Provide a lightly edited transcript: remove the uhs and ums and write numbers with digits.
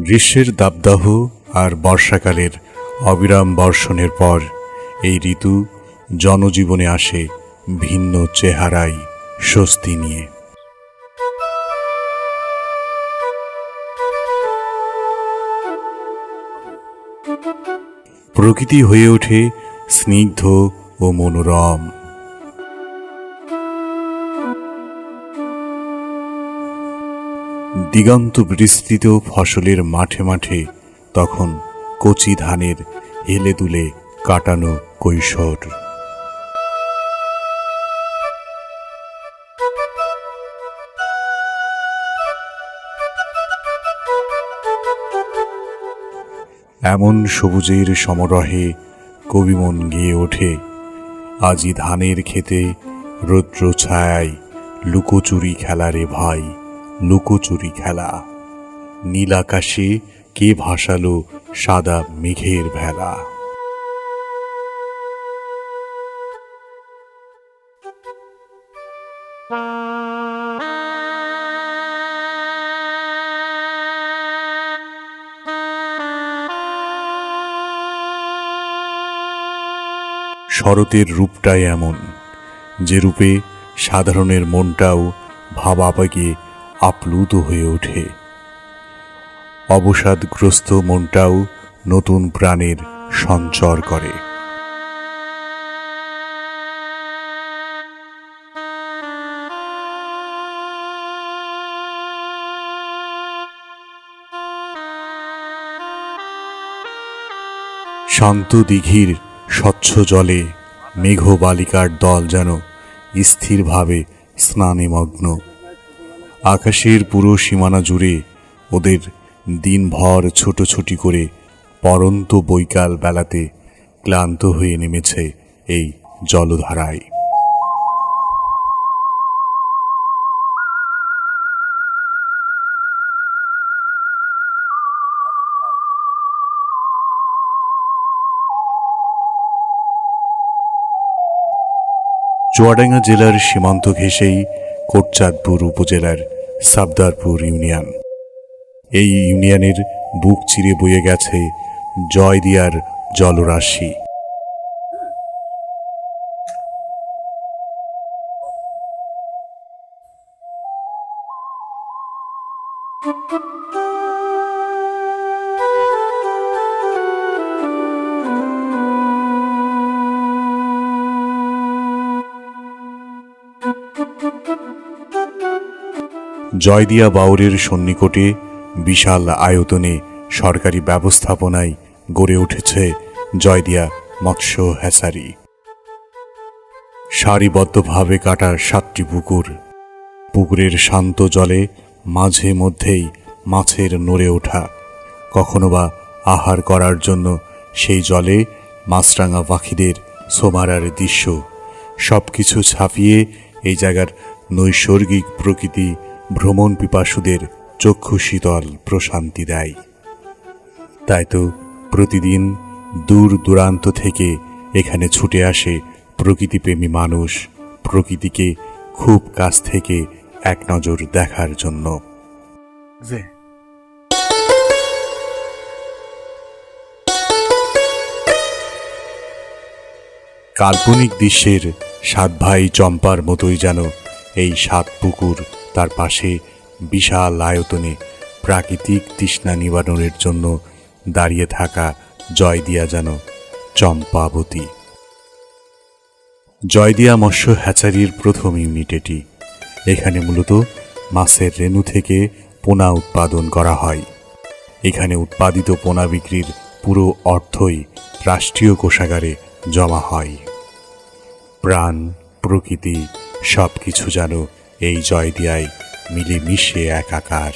গ্রীষ্মের দাবদাহ আর বর্ষাকালের অবিরাম বর্ষণের পর এই ঋতু জনজীবনে আসে ভিন্ন চেহারায় স্বস্তি নিয়ে। প্রকৃতি হয়ে ওঠে স্নিগ্ধ ও মনোরম। দিগন্ত বিস্তৃত ফসলের মাঠে মাঠে তখন কচি ধানের হেলে দুলে কাটানো কৈশোর। এমন সবুজের সমারোহে কবিমন গেয়ে ওঠে, আজি ধানের খেতে রৌদ্র ছায়ায় লুকোচুরি খেলা রে ভাই, লুকোচুরি খেলা। নীল আকাশে কে ভাসালো সাদা মেঘের ভেলা। শরতের রূপটাই এমন, যে রূপে সাধারণের মনটাও ভাবাবেগে আপ্লুত হয়ে ওঠে। অবসাদগ্রস্ত মনটাও নতুন প্রাণের সঞ্চার করে। শান্ত দিঘির স্বচ্ছ জলে মেঘবালিকার দল যেন স্থিরভাবে স্নানে মগ্ন। আকাশের পুরো সীমানা জুড়ে ওদের দিনভর ছোটাছুটি করে পরন্ত বৈকাল বেলাতে ক্লান্ত হয়ে নেমেছে এই জলধারায়। চুয়াডাঙ্গা জেলার সীমান্ত ঘেঁষেই কোটচাঁদপুর উপজেলার সাবদারপুর ইউনিয়ন। এই ইউনিয়নের বুক চিরে বয়ে গেছে জয়দিয়ার জলরাশি। জয়দিয়া বাউরের সন্নিকটে বিশাল আয়তনে সরকারি ব্যবস্থাপনায় গড়ে উঠেছে জয়দিয়া মৎস্য হ্যাচারি। সারিবদ্ধভাবে কাটা 7টি পুকুর। পুকুরের শান্ত জলে মাঝে মধ্যেই মাছের নড়ে ওঠা, কখনো বা আহার করার জন্য সেই জলে মাছরাঙা পাখিদের ছোমারার দৃশ্য, সবকিছু ছাপিয়ে এই জায়গার নৈসর্গিক প্রকৃতি ভ্রমণ পিপাসুদের চক্ষু শীতল প্রশান্তি দেয়। তাই তো প্রতিদিন দূর দূরান্ত থেকে এখানে ছুটে আসে প্রকৃতিপ্রেমী মানুষ, প্রকৃতিকে খুব কাছ থেকে এক নজর দেখার জন্য। কাল্পনিক দৃশ্যের 7 ভাই চম্পার মতোই যেন এই 7 পুকুর, তার পাশে বিশাল আয়তনে প্রাকৃতিক তৃষ্ণা নিবারণের জন্য দাঁড়িয়ে থাকা জয়দিয়া যেন চম্পাবতী। জয়দিয়া মৎস্য হ্যাচারির প্রথম ইউনিট এটি। এখানে মূলত মাছের রেণু থেকে পোনা উৎপাদন করা হয়। এখানে উৎপাদিত পোনা বিক্রির পুরো অর্থই রাষ্ট্রীয় কোষাগারে জমা হয়। প্রাণ, প্রকৃতি সবকিছু যেন এই জয়দিয়ায় মিলেমিশে একাকার।